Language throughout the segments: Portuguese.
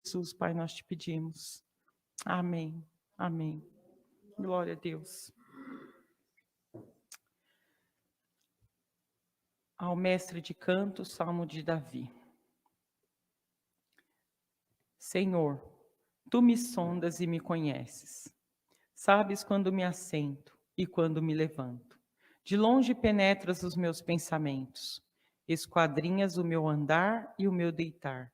Jesus, Pai, nós te pedimos. Amém. Amém. Glória a Deus. Ao mestre de canto, Salmo de Davi. Senhor, tu me sondas e me conheces. Sabes quando me assento e quando me levanto. De longe penetras os meus pensamentos. Esquadrinhas o meu andar e o meu deitar.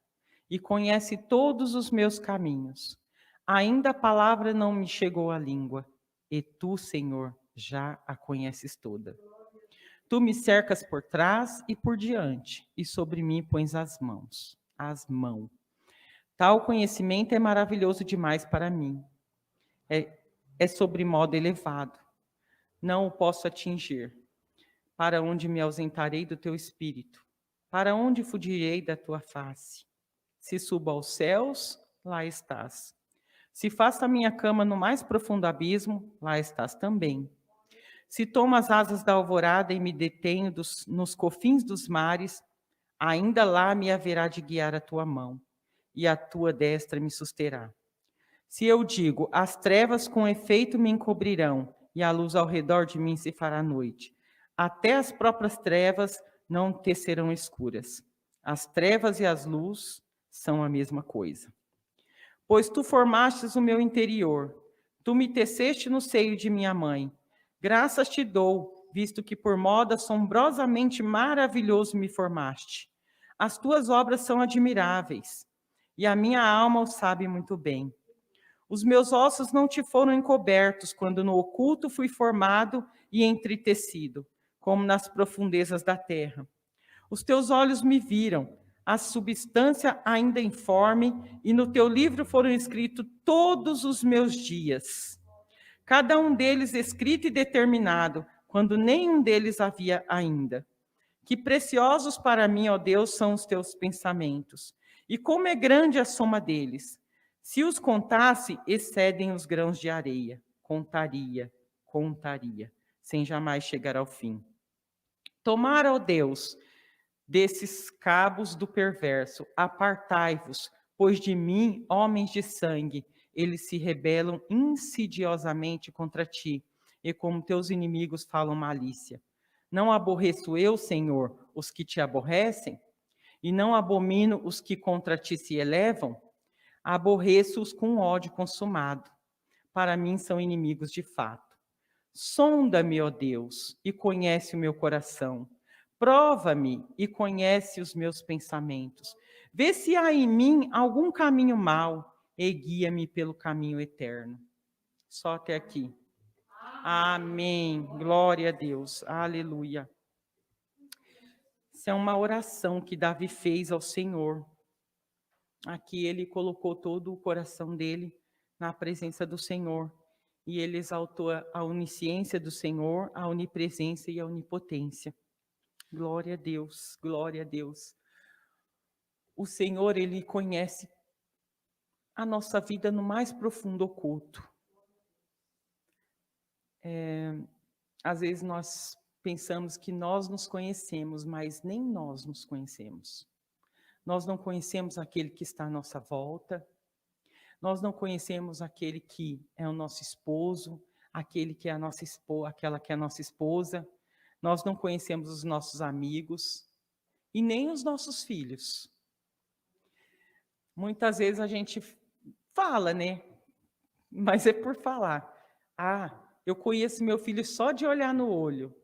E conhece todos os meus caminhos. Ainda a palavra não me chegou à língua. E tu, Senhor, já a conheces toda. Tu me cercas por trás e por diante, e sobre mim pões as mãos. As mãos. Tal conhecimento é maravilhoso demais para mim. É sobre modo elevado. Não o posso atingir. Para onde me ausentarei do teu espírito? Para onde fugirei da tua face? Se subo aos céus, lá estás. Se faço a minha cama no mais profundo abismo, lá estás também. Se tomo as asas da alvorada e me detenho nos cofins dos mares, ainda lá me haverá de guiar a tua mão, e a tua destra me susterá. Se eu digo, as trevas com efeito me encobrirão, e a luz ao redor de mim se fará noite, até as próprias trevas não te serão escuras. As trevas e as luzes são a mesma coisa. Pois tu formastes o meu interior, tu me teceste no seio de minha mãe. Graças te dou, visto que por modo assombrosamente maravilhoso me formaste. As tuas obras são admiráveis, e a minha alma o sabe muito bem. Os meus ossos não te foram encobertos, quando no oculto fui formado e entretecido, como nas profundezas da terra. Os teus olhos me viram, a substância ainda informe, e no teu livro foram escritos todos os meus dias. Cada um deles escrito e determinado, quando nenhum deles havia ainda. Que preciosos para mim, ó Deus, são os teus pensamentos, e como é grande a soma deles. Se os contasse, excedem os grãos de areia. Contaria, sem jamais chegar ao fim. Tomara, ó Deus, desses cabos do perverso, apartai-vos, pois de mim, homens de sangue, eles se rebelam insidiosamente contra ti, e como teus inimigos falam malícia. Não aborreço eu, Senhor, os que te aborrecem? E não abomino os que contra ti se elevam? Aborreço-os com ódio consumado. Para mim são inimigos de fato. Sonda-me, ó Deus, e conhece o meu coração. Prova-me e conhece os meus pensamentos. Vê se há em mim algum caminho mau e guia-me pelo caminho eterno. Só até aqui. Amém. Glória a Deus. Aleluia. Isso é uma oração que Davi fez ao Senhor. Aqui ele colocou todo o coração dele na presença do Senhor. E ele exaltou a onisciência do Senhor, a onipresença e a onipotência. Glória a Deus, glória a Deus. O Senhor, ele conhece a nossa vida no mais profundo oculto. Às vezes nós pensamos que nós nos conhecemos, mas nem nós nos conhecemos. Nós não conhecemos aquele que está à nossa volta, nós não conhecemos aquele que é o nosso esposo, aquele que é a nossa esposa, aquela que é a nossa esposa, nós não conhecemos os nossos amigos e nem os nossos filhos. Muitas vezes a gente fala, né? Mas é por falar. Ah, eu conheço meu filho só de olhar no olho.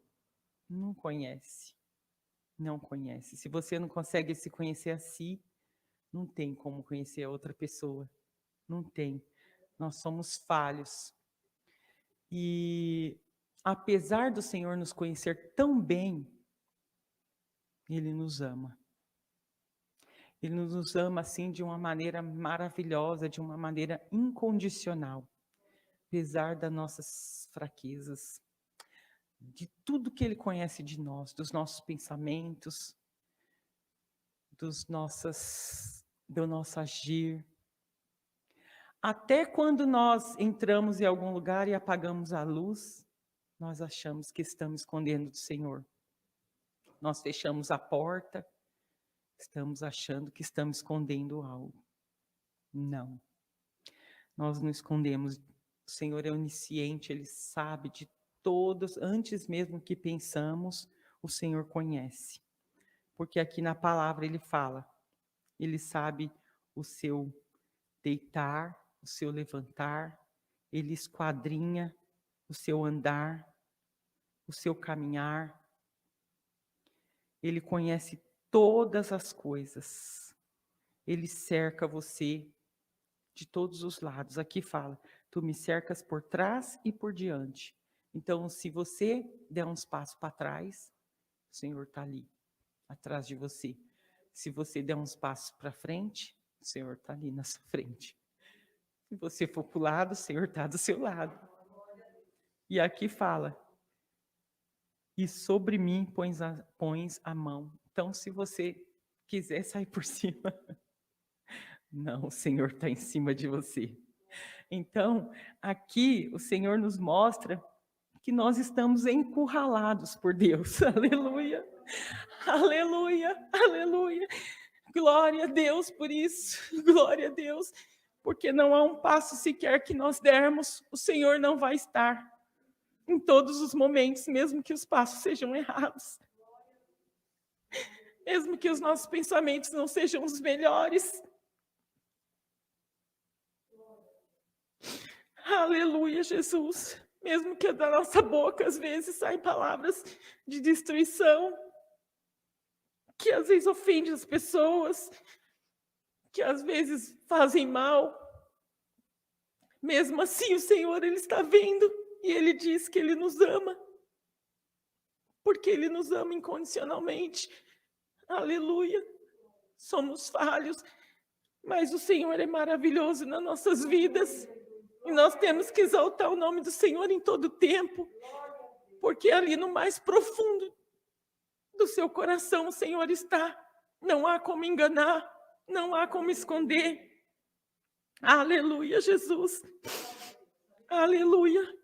Não conhece. Não conhece. Se você não consegue se conhecer a si, não tem como conhecer a outra pessoa. Não tem. Nós somos falhos. E apesar do Senhor nos conhecer tão bem, Ele nos ama. Ele nos ama assim de uma maneira maravilhosa, de uma maneira incondicional. Apesar das nossas fraquezas, de tudo que Ele conhece de nós, dos nossos pensamentos, do nosso agir. Até quando nós entramos em algum lugar e apagamos a luz, nós achamos que estamos escondendo do Senhor. Nós fechamos a porta, estamos achando que estamos escondendo algo. Não, nós não escondemos. O Senhor é onisciente, Ele sabe de todos, antes mesmo que pensamos, o Senhor conhece. Porque aqui na palavra Ele fala, Ele sabe o seu deitar, o seu levantar, Ele esquadrinha o seu andar, o seu caminhar. Ele conhece todas as coisas. Ele cerca você de todos os lados. Aqui fala, tu me cercas por trás e por diante. Então, se você der uns passos para trás, o Senhor está ali, atrás de você. Se você der uns passos para frente, o Senhor está ali na sua frente. Se você for para o lado, o Senhor está do seu lado. E aqui fala, e sobre mim pões a mão. Então, se você quiser sair por cima, não, o Senhor está em cima de você. Então, aqui o Senhor nos mostra que nós estamos encurralados por Deus. Aleluia, aleluia, aleluia. Glória a Deus por isso, glória a Deus. Porque não há um passo sequer que nós dermos, o Senhor não vai estar em todos os momentos, mesmo que os passos sejam errados. Mesmo que os nossos pensamentos não sejam os melhores. Aleluia, Jesus. Mesmo que da nossa boca, às vezes, saem palavras de destruição, que às vezes ofendem as pessoas, que às vezes fazem mal. Mesmo assim, o Senhor, Ele está vendo e Ele diz que Ele nos ama, porque Ele nos ama incondicionalmente. Aleluia. Somos falhos, mas o Senhor é maravilhoso nas nossas vidas. E nós temos que exaltar o nome do Senhor em todo o tempo, porque ali no mais profundo do seu coração o Senhor está. Não há como enganar, não há como esconder. Aleluia, Jesus. Aleluia.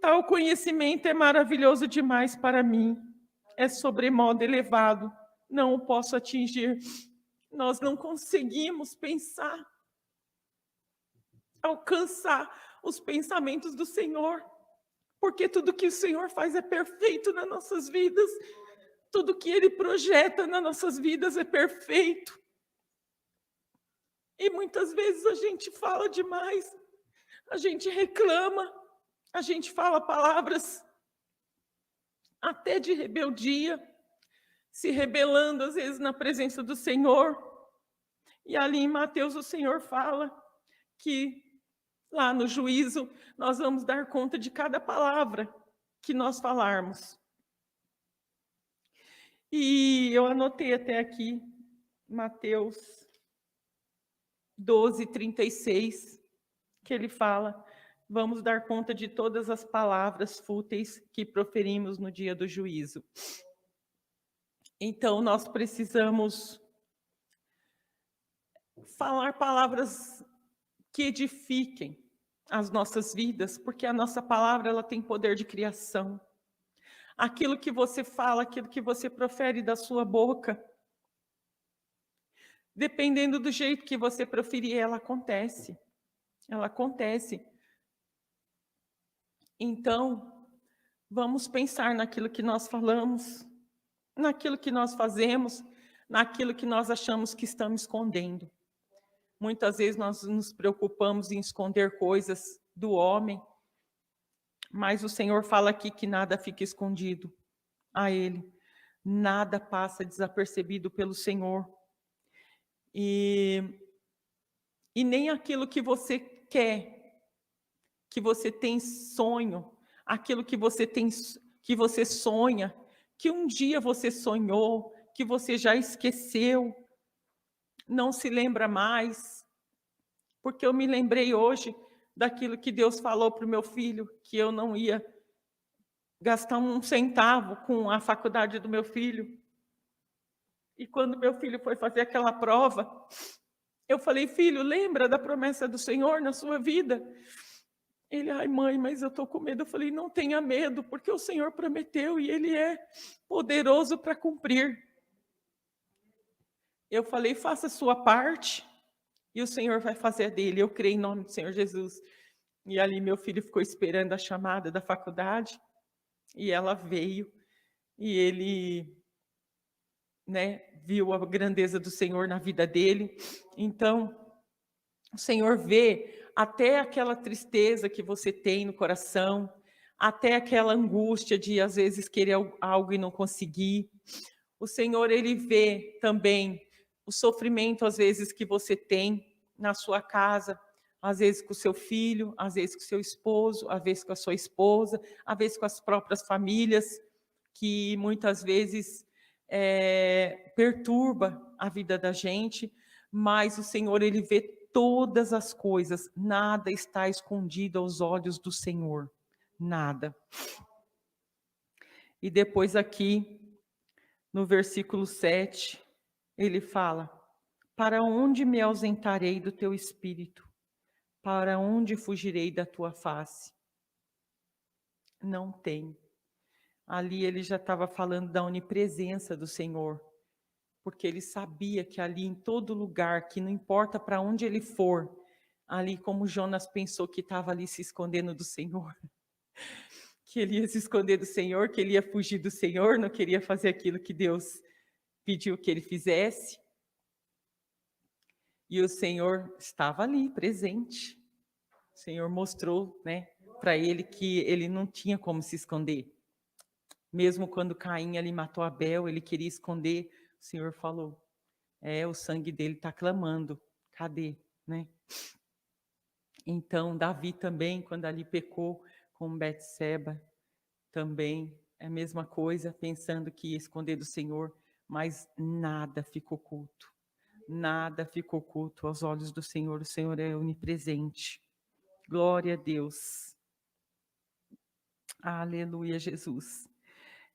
Tal conhecimento é maravilhoso demais para mim. É sobremodo elevado, não o posso atingir. Nós não conseguimos pensar, alcançar os pensamentos do Senhor, porque tudo que o Senhor faz é perfeito nas nossas vidas, tudo que Ele projeta nas nossas vidas é perfeito. E muitas vezes a gente fala demais, a gente reclama, a gente fala palavras até de rebeldia, se rebelando às vezes na presença do Senhor. E ali em Mateus o Senhor fala que lá no juízo, nós vamos dar conta de cada palavra que nós falarmos. E eu anotei até aqui, Mateus 12:36, que ele fala, vamos dar conta de todas as palavras fúteis que proferimos no dia do juízo. Então, nós precisamos falar palavras que edifiquem as nossas vidas, porque a nossa palavra ela tem poder de criação. Aquilo que você fala, aquilo que você profere da sua boca, dependendo do jeito que você proferir, ela acontece. Ela acontece. Então, vamos pensar naquilo que nós falamos, naquilo que nós fazemos, naquilo que nós achamos que estamos escondendo. Muitas vezes nós nos preocupamos em esconder coisas do homem, mas o Senhor fala aqui que nada fica escondido a Ele. Nada passa desapercebido pelo Senhor. E nem aquilo que você quer, que você tem sonho, aquilo que você sonha, que um dia você sonhou, que você já esqueceu, não se lembra mais, porque eu me lembrei hoje daquilo que Deus falou para o meu filho, que eu não ia gastar um centavo com a faculdade do meu filho. E quando meu filho foi fazer aquela prova, eu falei, filho, lembra da promessa do Senhor na sua vida? Ele, ai mãe, mas eu estou com medo. Eu falei, não tenha medo, porque o Senhor prometeu e Ele é poderoso para cumprir. Eu falei, faça a sua parte, E o Senhor vai fazer dele, eu creio em nome do Senhor Jesus. E ali meu filho ficou esperando a chamada da faculdade, e ela veio, e ele, né, viu a grandeza do Senhor na vida dele. Então, o Senhor vê até aquela tristeza que você tem no coração, até aquela angústia de, às vezes, querer algo e não conseguir. O Senhor, Ele vê também o sofrimento, às vezes, que você tem na sua casa, às vezes com o seu filho, às vezes com o seu esposo, às vezes com a sua esposa, às vezes com as próprias famílias, que muitas vezes perturba a vida da gente, mas o Senhor, Ele vê todas as coisas, nada está escondido aos olhos do Senhor, nada. E depois aqui, no versículo 7, ele fala: para onde me ausentarei do teu espírito? Para onde fugirei da tua face? Não tem. Ali ele já estava falando da onipresença do Senhor, porque ele sabia que ali em todo lugar, que não importa para onde ele for, ali como Jonas pensou que estava ali se escondendo do Senhor, que ele ia se esconder do Senhor, que ele ia fugir do Senhor, não queria fazer aquilo que Deus pediu que ele fizesse. E o Senhor estava ali, presente. O Senhor mostrou, né, para ele que ele não tinha como se esconder. Mesmo quando Caim ali matou Abel, ele queria esconder, o Senhor falou: o sangue dele está clamando, cadê, né? Então, Davi também, quando ali pecou com Betseba, também é a mesma coisa, pensando que ia esconder do Senhor, mas nada ficou oculto. Nada ficou oculto aos olhos do Senhor, o Senhor é onipresente. Glória a Deus. Aleluia, Jesus.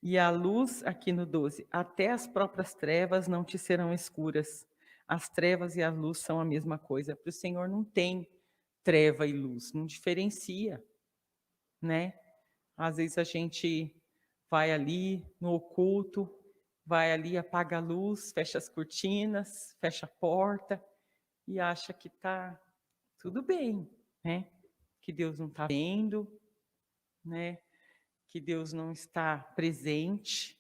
E a luz, aqui no 12, até as próprias trevas não te serão escuras. As trevas e a luz são a mesma coisa. Para o Senhor não tem treva e luz, não diferencia, né? Às vezes a gente vai ali no oculto, vai ali, apaga a luz, fecha as cortinas, fecha a porta e acha que está tudo bem, né? Que Deus não está vendo, né? Que Deus não está presente,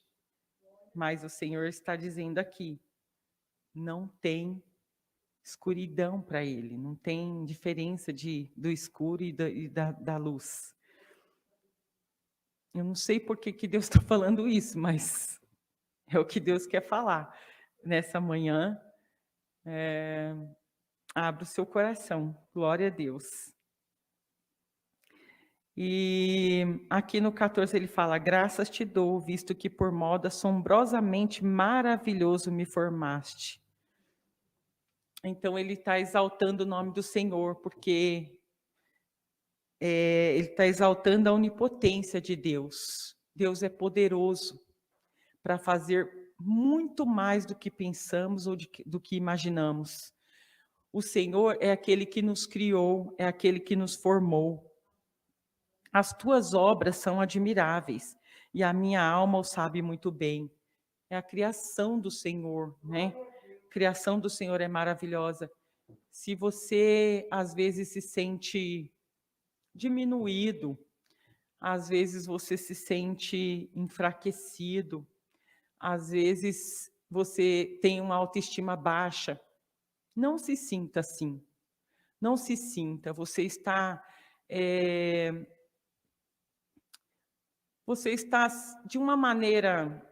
mas o Senhor está dizendo aqui, não tem escuridão para Ele, não tem diferença do escuro e da luz. Eu não sei por que Deus está falando isso, mas é o que Deus quer falar. Nessa manhã, abra o seu coração, glória a Deus. E aqui no 14 ele fala: graças te dou, visto que por modo assombrosamente maravilhoso me formaste. Então ele está exaltando o nome do Senhor, porque ele está exaltando a onipotência de Deus. Deus é poderoso para fazer muito mais do que pensamos ou do que imaginamos. O Senhor é aquele que nos criou, é aquele que nos formou. As tuas obras são admiráveis, e a minha alma o sabe muito bem. É a criação do Senhor, né? A criação do Senhor é maravilhosa. Se você, às vezes, se sente diminuído, às vezes você se sente enfraquecido, às vezes você tem uma autoestima baixa, não se sinta assim. Não se sinta. Você está de uma maneira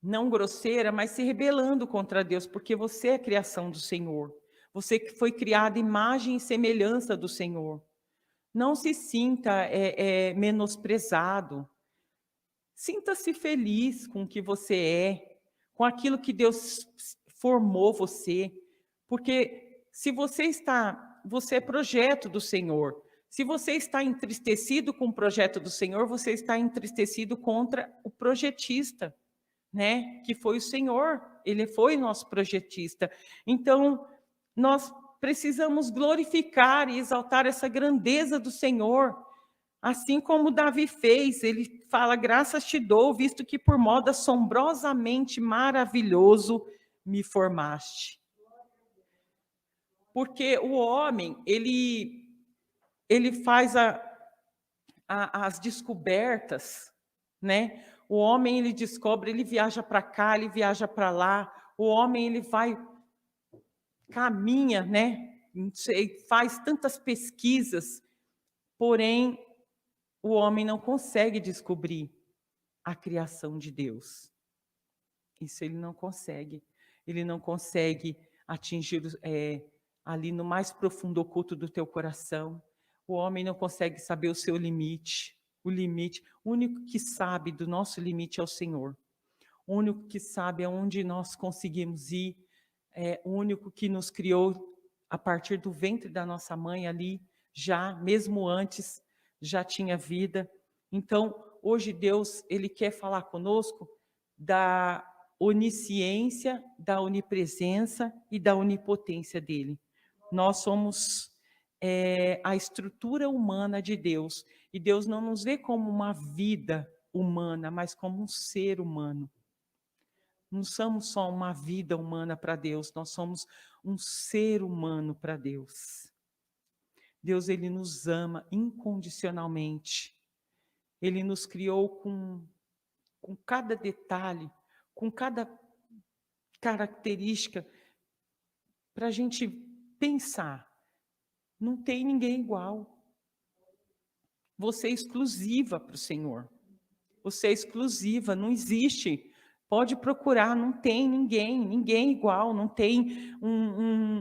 não grosseira, mas se rebelando contra Deus, porque você é criação do Senhor. Você que foi criado imagem e semelhança do Senhor. Não se sinta menosprezado. Sinta-se feliz com o que você é, com aquilo que Deus formou você, porque se você é projeto do Senhor. Se você está entristecido com o projeto do Senhor, você está entristecido contra o projetista, né? Que foi o Senhor, ele foi nosso projetista. Então, nós precisamos glorificar e exaltar essa grandeza do Senhor, assim como Davi fez. Ele fala: graças te dou, visto que por modo assombrosamente maravilhoso me formaste. Porque o homem, ele faz as descobertas, né? O homem, ele descobre, ele viaja para cá, ele viaja para lá. O homem, ele vai, caminha, né? Não sei, faz tantas pesquisas, porém, o homem não consegue descobrir a criação de Deus. Isso ele não consegue. Ele não consegue atingir ali no mais profundo oculto do teu coração. O homem não consegue saber o seu limite. O limite, o único que sabe do nosso limite é o Senhor. O único que sabe aonde nós conseguimos ir, o único que nos criou a partir do ventre da nossa mãe ali, já, mesmo antes, já tinha vida. Então, hoje Deus, ele quer falar conosco da onisciência, da onipresença e da onipotência dele. Nós somos a estrutura humana de Deus, e Deus não nos vê como uma vida humana, mas como um ser humano. Não somos só uma vida humana para Deus, nós somos um ser humano para Deus. Deus, ele nos ama incondicionalmente. Ele nos criou com cada detalhe, com cada característica, para a gente pensar. Não tem ninguém igual. Você é exclusiva para o Senhor. Você é exclusiva, não existe. Pode procurar, não tem ninguém igual, não tem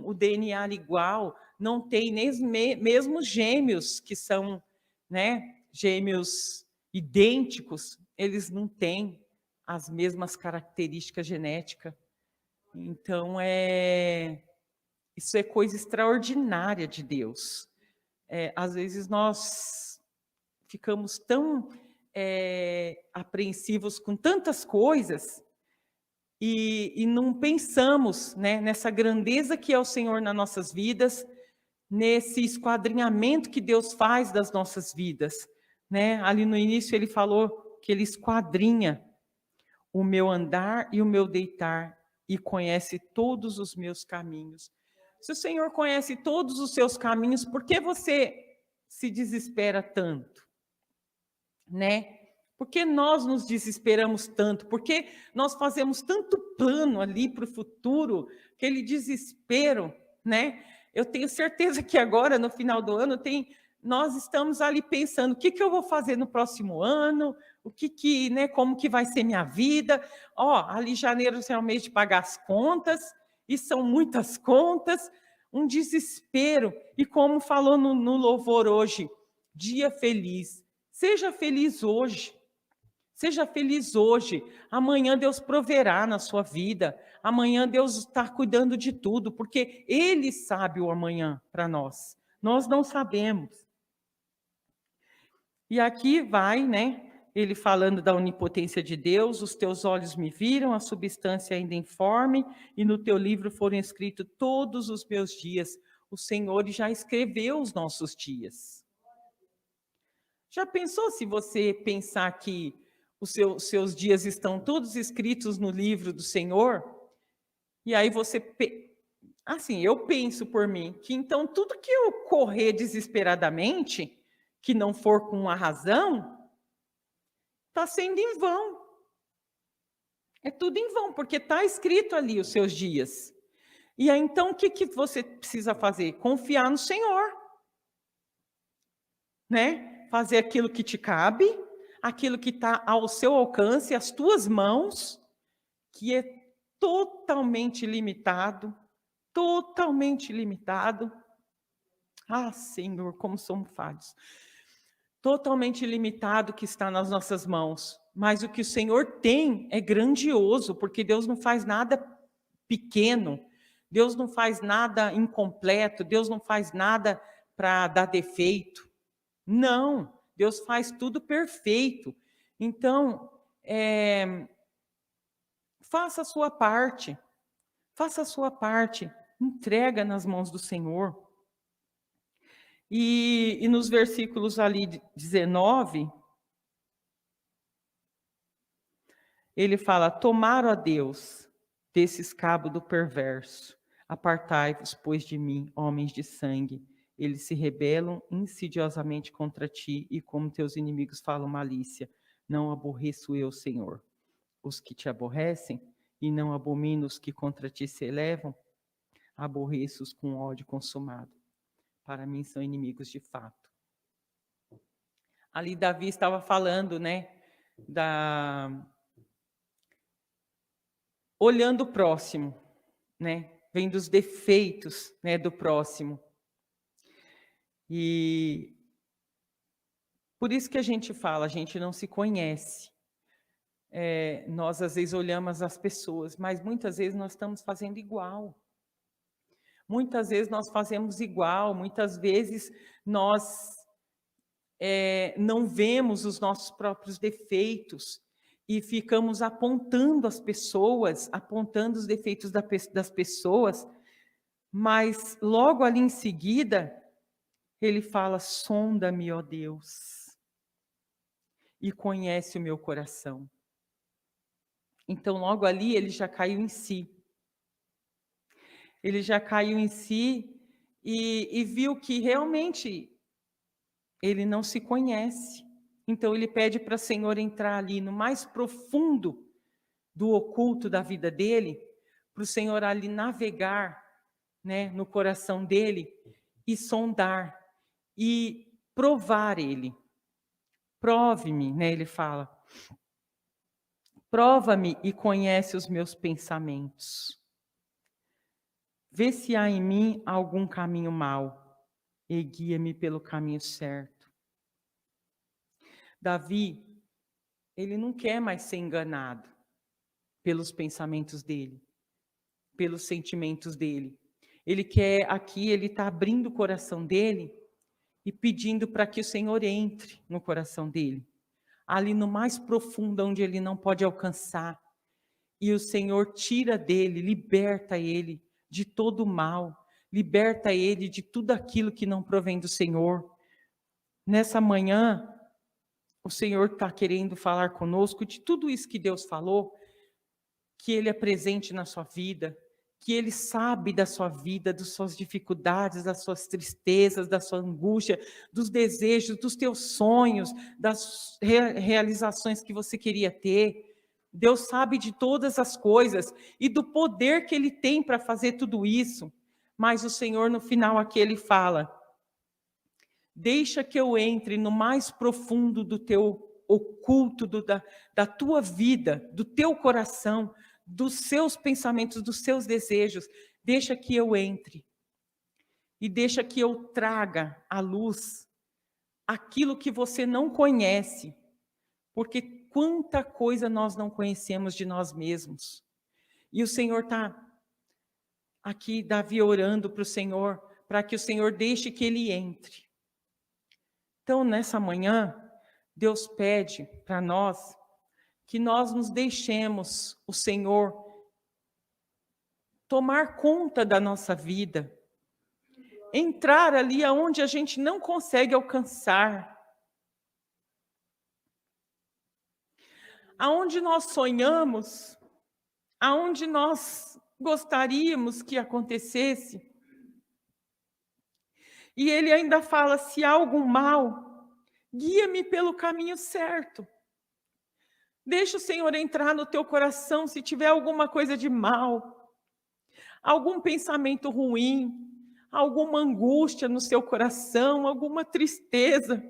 o DNA igual, não tem mesmo gêmeos que são, né, gêmeos idênticos, eles não têm as mesmas características genéticas. Então, isso é coisa extraordinária de Deus. Às vezes nós ficamos tão apreensivos com tantas coisas e não pensamos, né, nessa grandeza que é o Senhor nas nossas vidas, nesse esquadrinhamento que Deus faz das nossas vidas, né? Ali no início ele falou que ele esquadrinha o meu andar e o meu deitar e conhece todos os meus caminhos. Se o Senhor conhece todos os seus caminhos, por que você se desespera tanto? Né? Por que nós nos desesperamos tanto? Por que nós fazemos tanto plano ali para o futuro, aquele desespero, né? Eu tenho certeza que agora, no final do ano, nós estamos ali pensando, o que eu vou fazer no próximo ano, né, como que vai ser minha vida. Ali janeiro já é o mês de pagar as contas, e são muitas contas, um desespero. E como falou no louvor hoje, dia feliz. Seja feliz hoje. Seja feliz hoje. Amanhã Deus proverá na sua vida. Amanhã Deus está cuidando de tudo, porque Ele sabe o amanhã para nós. Nós não sabemos. E aqui vai, né? Ele falando da onipotência de Deus. Os teus olhos me viram, a substância ainda informe, e no teu livro foram escritos todos os meus dias. O Senhor já escreveu os nossos dias. Já pensou se você pensar que os seus dias estão todos escritos no livro do Senhor? E aí você... Assim, eu penso por mim, que então tudo que eu correr desesperadamente, que não for com a razão, está sendo em vão. É tudo em vão, porque está escrito ali os seus dias. E aí, então, o que você precisa fazer? Confiar no Senhor. Né? Fazer aquilo que te cabe, aquilo que está ao seu alcance, as tuas mãos, que é totalmente limitado, totalmente limitado. Ah, Senhor, como somos falhos. Totalmente limitado que está nas nossas mãos. Mas o que o Senhor tem é grandioso, porque Deus não faz nada pequeno, Deus não faz nada incompleto, Deus não faz nada para dar defeito. Não, Deus faz tudo perfeito. Então, faça a sua parte. Faça a sua parte. Entrega nas mãos do Senhor. E nos versículos ali 19, ele fala: tomaram a Deus desse escabo do perverso, Apartai-vos, pois, de mim, homens de sangue. Eles se rebelam insidiosamente contra ti, e como teus inimigos falam malícia. Não aborreço eu, Senhor, os que te aborrecem, e não abomino os que contra ti se elevam. Aborreço-os com ódio consumado. Para mim são inimigos de fato. Ali Davi estava falando, né, olhando o próximo, né, vendo os defeitos, né, do próximo. E por isso que a gente fala, a gente não se conhece. Nós às vezes olhamos as pessoas, mas muitas vezes nós estamos fazendo igual. Muitas vezes nós fazemos igual, muitas vezes nós não vemos os nossos próprios defeitos e ficamos apontando as pessoas, apontando os defeitos das pessoas, mas logo ali em seguida, ele fala: sonda-me, ó Deus, e conhece o meu coração. Então, logo ali, ele já caiu em si. Ele já caiu em si e viu que realmente ele não se conhece. Então, ele pede para o Senhor entrar ali no mais profundo do oculto da vida dele, para o Senhor ali navegar, né, no coração dele e sondar e provar ele. Prove-me, né, ele fala. Prova-me e conhece os meus pensamentos. Vê se há em mim algum caminho mau e guia-me pelo caminho certo. Davi, ele não quer mais ser enganado pelos pensamentos dele, pelos sentimentos dele. Ele quer aqui, ele está abrindo o coração dele e pedindo para que o Senhor entre no coração dele, ali no mais profundo, onde ele não pode alcançar. E o Senhor tira dele, liberta ele de todo o mal, liberta ele de tudo aquilo que não provém do Senhor. Nessa manhã, o Senhor está querendo falar conosco de tudo isso que Deus falou, que Ele é presente na sua vida, que Ele sabe da sua vida, das suas dificuldades, das suas tristezas, da sua angústia, dos desejos, dos teus sonhos, das realizações que você queria ter. Deus sabe de todas as coisas e do poder que Ele tem para fazer tudo isso. Mas o Senhor, no final aqui, Ele fala: deixa que eu entre no mais profundo do teu oculto, da tua vida, do teu coração, dos seus pensamentos, dos seus desejos. Deixa que eu entre. E deixa que eu traga à luz aquilo que você não conhece. Porque quanta coisa nós não conhecemos de nós mesmos. E o Senhor está aqui, Davi orando para o Senhor, para que o Senhor deixe que ele entre. Então, nessa manhã, Deus pede para nós que nós nos deixemos o Senhor tomar conta da nossa vida, entrar ali aonde a gente não consegue alcançar, aonde nós sonhamos, aonde nós gostaríamos que acontecesse. E ele ainda fala: se há algum mal, guia-me pelo caminho certo. Deixa o Senhor entrar no teu coração se tiver alguma coisa de mal, algum pensamento ruim, alguma angústia no seu coração, alguma tristeza,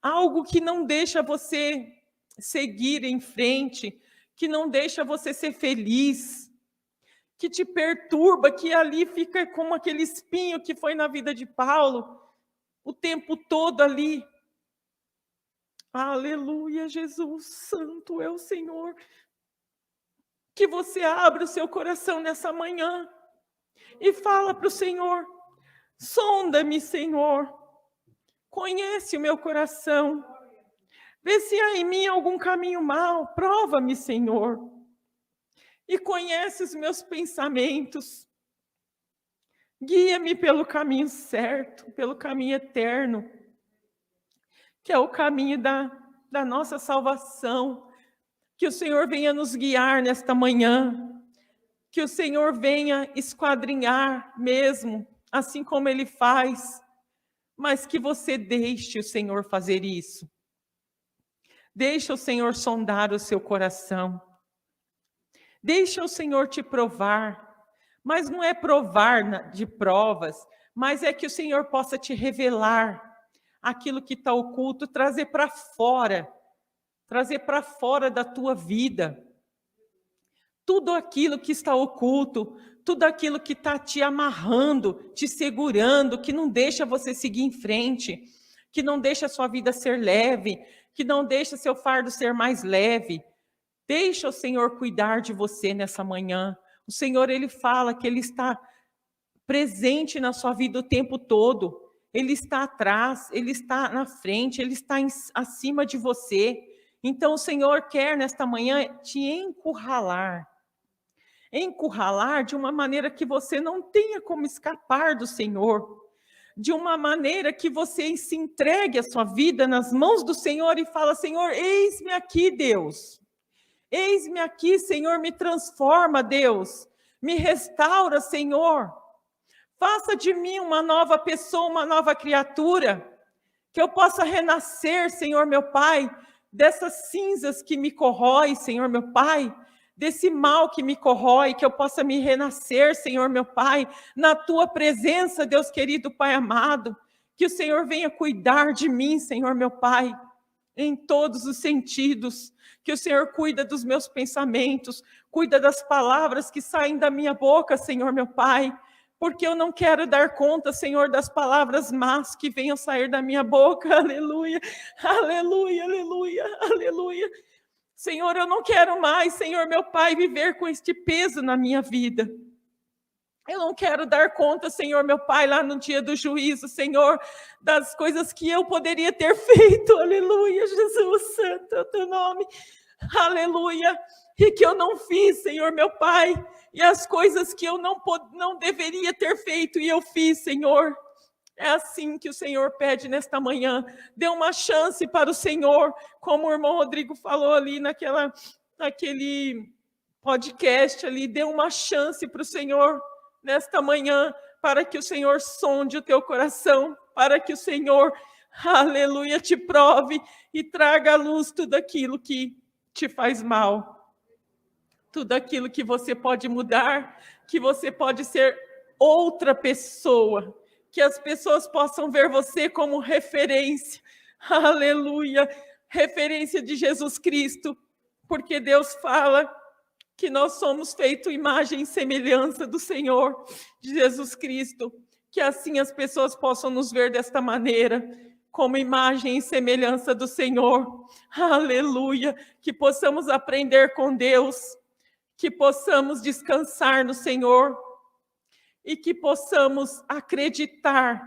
algo que não deixa você seguir em frente, que não deixa você ser feliz, que te perturba, que ali fica como aquele espinho que foi na vida de Paulo, o tempo todo ali. Aleluia, Jesus, santo é o Senhor. Que você abra o seu coração nessa manhã e fala para o Senhor: sonda-me, Senhor, conhece o meu coração, vê se há em mim algum caminho mau, prova-me, Senhor, e conhece os meus pensamentos, guia-me pelo caminho certo, pelo caminho eterno, que é o caminho da nossa salvação. Que o Senhor venha nos guiar nesta manhã, Que o Senhor venha esquadrinhar mesmo, assim como Ele faz, mas que você deixe o Senhor fazer isso. Deixa o Senhor sondar o seu coração. Deixa o Senhor te provar. Mas não é provar de provas, mas é que o Senhor possa te revelar aquilo que está oculto, trazer para fora da tua vida. Tudo aquilo que está oculto, tudo aquilo que está te amarrando, te segurando, que não deixa você seguir em frente, que não deixa a sua vida ser leve, que não deixa seu fardo ser mais leve. Deixa o Senhor cuidar de você nessa manhã. O Senhor, Ele fala que Ele está presente na sua vida o tempo todo. Ele está atrás, Ele está na frente, Ele está acima de você. Então o Senhor quer nesta manhã te encurralar. Encurralar de uma maneira que você não tenha como escapar do Senhor. De uma maneira que você se entregue a sua vida nas mãos do Senhor e fala: Senhor, eis-me aqui, Deus. Eis-me aqui, Senhor, me transforma, Deus. Me restaura, Senhor. Faça de mim uma nova pessoa, uma nova criatura. Que eu possa renascer, Senhor, meu Pai, dessas cinzas que me corrói, Senhor, meu Pai. Desse mal que me corrói, que eu possa me renascer, Senhor, meu Pai, na Tua presença, Deus querido, Pai amado. Que o Senhor venha cuidar de mim, Senhor, meu Pai, em todos os sentidos. Que o Senhor cuida dos meus pensamentos, cuida das palavras que saem da minha boca, Senhor, meu Pai. Porque eu não quero dar conta, Senhor, das palavras más que venham sair da minha boca. Aleluia, aleluia, aleluia, aleluia. Senhor, eu não quero mais, Senhor, meu Pai, viver com este peso na minha vida. Eu não quero dar conta, Senhor, meu Pai, lá no dia do juízo, Senhor, das coisas que eu poderia ter feito. Aleluia, Jesus Santo é o teu nome. Aleluia. E que eu não fiz, Senhor, meu Pai. E as coisas que eu não deveria ter feito e eu fiz, Senhor. É assim que o Senhor pede nesta manhã. Dê uma chance para o Senhor, como o irmão Rodrigo falou ali naquele podcast ali. Dê uma chance para o Senhor nesta manhã, para que o Senhor sonde o teu coração, para que o Senhor, aleluia, te prove e traga à luz tudo aquilo que te faz mal. Tudo aquilo que você pode mudar, que você pode ser outra pessoa, que as pessoas possam ver você como referência, aleluia, referência de Jesus Cristo, porque Deus fala que nós somos feitos imagem e semelhança do Senhor, de Jesus Cristo, que assim as pessoas possam nos ver desta maneira, como imagem e semelhança do Senhor, aleluia, que possamos aprender com Deus, que possamos descansar no Senhor e que possamos acreditar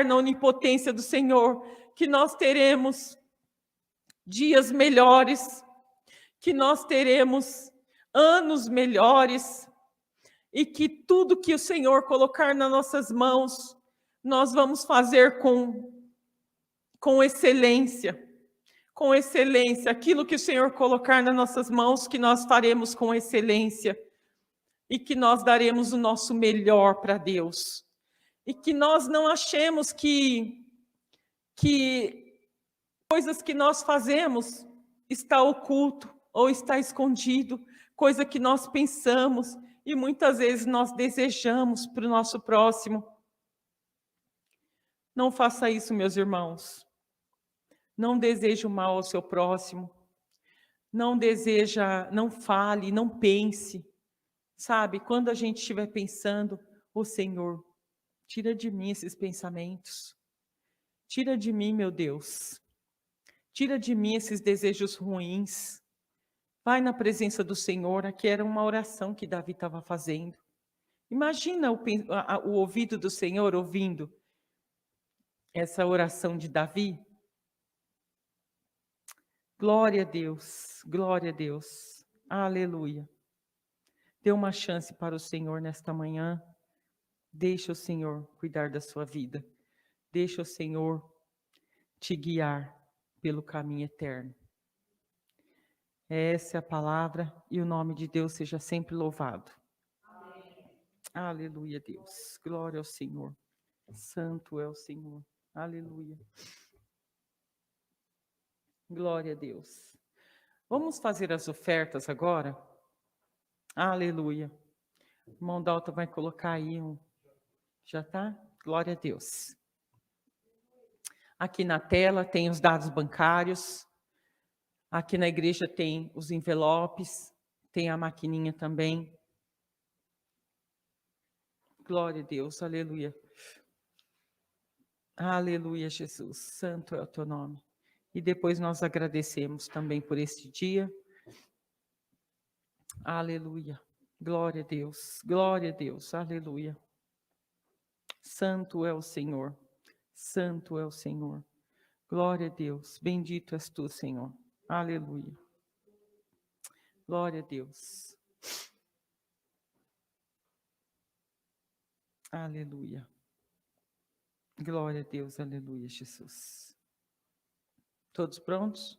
na onipotência do Senhor, que nós teremos dias melhores, que nós teremos anos melhores e que tudo que o Senhor colocar nas nossas mãos, nós vamos fazer com excelência. Com excelência, aquilo que o Senhor colocar nas nossas mãos, que nós faremos com excelência e que nós daremos o nosso melhor para Deus. E que nós não achemos que coisas que nós fazemos está oculto ou está escondido, coisa que nós pensamos e muitas vezes nós desejamos para o nosso próximo. Não faça isso, meus irmãos. Não deseje o mal ao seu próximo. Não fale, não pense. Sabe, quando a gente estiver pensando, Senhor, tira de mim esses pensamentos. Tira de mim, meu Deus. Tira de mim esses desejos ruins. Vai na presença do Senhor. Aqui era uma oração que Davi estava fazendo. Imagina o ouvido do Senhor ouvindo essa oração de Davi. Glória a Deus, glória a Deus, aleluia. Dê uma chance para o Senhor nesta manhã. Deixa o Senhor cuidar da sua vida. Deixa o Senhor te guiar pelo caminho eterno. Essa é a palavra e o nome de Deus seja sempre louvado. Amém. Aleluia, Deus. Glória ao Senhor. Santo é o Senhor. Aleluia. Glória a Deus. Vamos fazer as ofertas agora? Aleluia. O irmão Dalton vai colocar aí um. Já tá? Glória a Deus. Aqui na tela tem os dados bancários. Aqui na igreja tem os envelopes. Tem a maquininha também. Glória a Deus. Aleluia. Aleluia, Jesus. Santo é o teu nome. E depois nós agradecemos também por este dia. Aleluia. Glória a Deus. Glória a Deus. Aleluia. Santo é o Senhor. Santo é o Senhor. Glória a Deus. Bendito és tu, Senhor. Aleluia. Glória a Deus. Aleluia. Glória a Deus. Aleluia, Jesus. Todos prontos?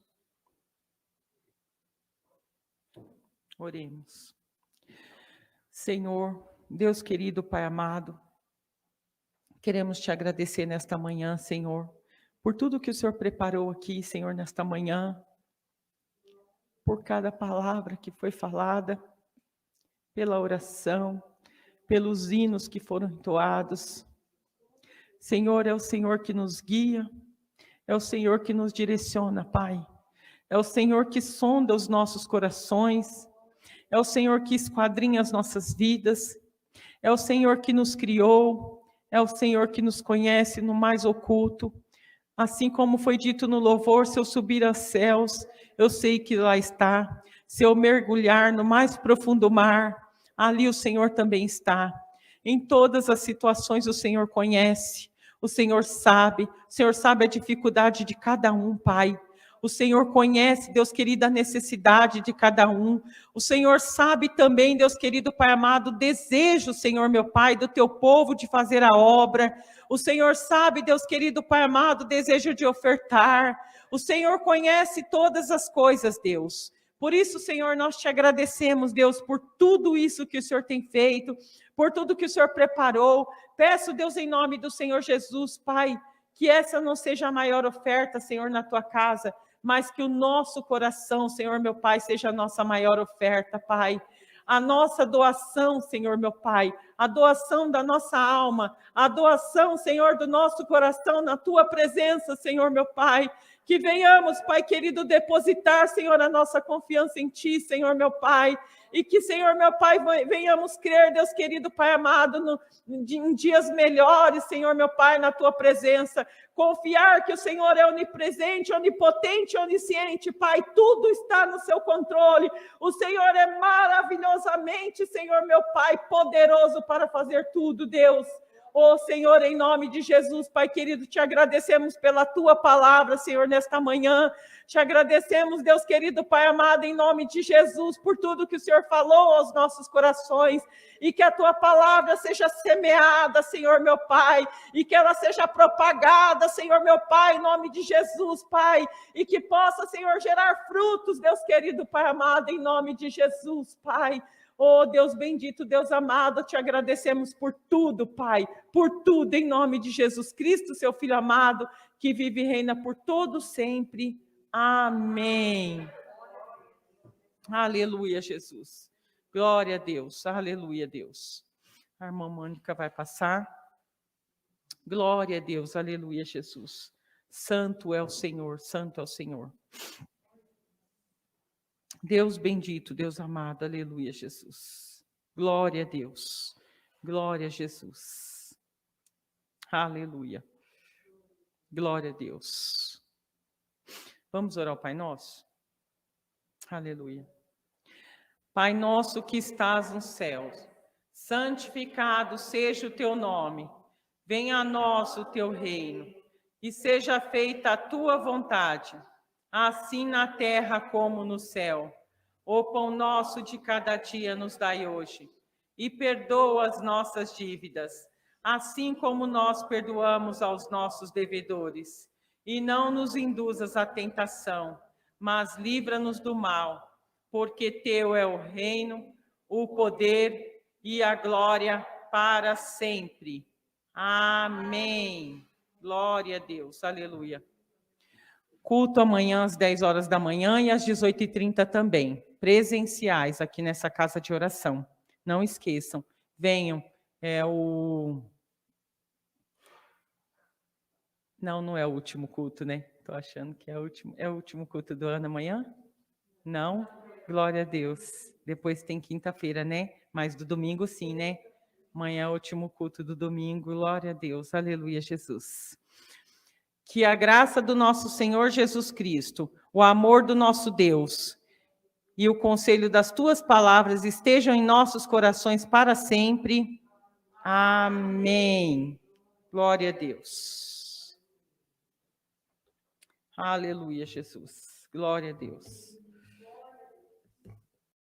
Oremos. Senhor, Deus querido, Pai amado, queremos te agradecer nesta manhã, Senhor, por tudo que o Senhor preparou aqui, Senhor, nesta manhã, por cada palavra que foi falada, pela oração, pelos hinos que foram entoados. Senhor, é o Senhor que nos guia, é o Senhor que nos direciona, Pai. É o Senhor que sonda os nossos corações, é o Senhor que esquadrinha as nossas vidas, é o Senhor que nos criou, é o Senhor que nos conhece no mais oculto. Assim como foi dito no louvor, se eu subir aos céus, eu sei que lá está. Se eu mergulhar no mais profundo mar, ali o Senhor também está. Em todas as situações o Senhor conhece, o Senhor sabe a dificuldade de cada um, Pai. O Senhor conhece, Deus querido, a necessidade de cada um. O Senhor sabe também, Deus querido, Pai amado, o desejo, Senhor meu Pai, do teu povo de fazer a obra. O Senhor sabe, Deus querido, Pai amado, o desejo de ofertar. O Senhor conhece todas as coisas, Deus. Por isso, Senhor, nós te agradecemos, Deus, por tudo isso que o Senhor tem feito, por tudo que o Senhor preparou. Peço, Deus, em nome do Senhor Jesus, Pai, que essa não seja a maior oferta, Senhor, na tua casa, mas que o nosso coração, Senhor, meu Pai, seja a nossa maior oferta, Pai. A nossa doação, Senhor, meu Pai, a doação da nossa alma, a doação, Senhor, do nosso coração na tua presença, Senhor, meu Pai. Que venhamos, Pai querido, depositar, Senhor, a nossa confiança em Ti, Senhor, meu Pai. E que, Senhor, meu Pai, venhamos crer, Deus querido, Pai amado, em dias melhores, Senhor, meu Pai, na Tua presença. Confiar que o Senhor é onipresente, onipotente, onisciente, Pai. Tudo está no Seu controle. O Senhor é maravilhosamente, Senhor, meu Pai, poderoso para fazer tudo, Deus. Oh, Senhor, em nome de Jesus, Pai querido, te agradecemos pela Tua palavra, Senhor, nesta manhã. Te agradecemos, Deus querido, Pai amado, em nome de Jesus, por tudo que o Senhor falou aos nossos corações. E que a Tua palavra seja semeada, Senhor, meu Pai. E que ela seja propagada, Senhor, meu Pai, em nome de Jesus, Pai. E que possa, Senhor, gerar frutos, Deus querido, Pai amado, em nome de Jesus, Pai. Oh, Deus bendito, Deus amado, te agradecemos por tudo, Pai, por tudo, em nome de Jesus Cristo, seu Filho amado, que vive e reina por todo sempre. Amém. Aleluia, Jesus. Glória a Deus, aleluia, Deus. A irmã Mônica vai passar. Glória a Deus, aleluia, Jesus. Santo é o Senhor, santo é o Senhor. Deus bendito, Deus amado, aleluia, Jesus. Glória a Deus, glória a Jesus. Aleluia, glória a Deus. Vamos orar ao Pai Nosso? Aleluia. Pai nosso que estás nos céus, santificado seja o teu nome. Venha a nós o teu reino e seja feita a tua vontade, assim na terra como no céu. O pão nosso de cada dia nos dai hoje, e perdoa as nossas dívidas, assim como nós perdoamos aos nossos devedores. E não nos induzas à tentação, mas livra-nos do mal, porque teu é o reino, o poder e a glória para sempre. Amém. Glória a Deus. Aleluia. Culto amanhã às 10 horas da manhã e às 18h30 também, presenciais aqui nessa casa de oração. Não esqueçam, venham. Não é o último culto, né? Estou achando que é o último culto do ano amanhã? Não? Glória a Deus. Depois tem quinta-feira, né? Mas do domingo sim, né? Amanhã é o último culto do domingo. Glória a Deus. Aleluia, Jesus. Que a graça do nosso Senhor Jesus Cristo, o amor do nosso Deus e o conselho das tuas palavras estejam em nossos corações para sempre. Amém. Glória a Deus. Aleluia, Jesus. Glória a Deus.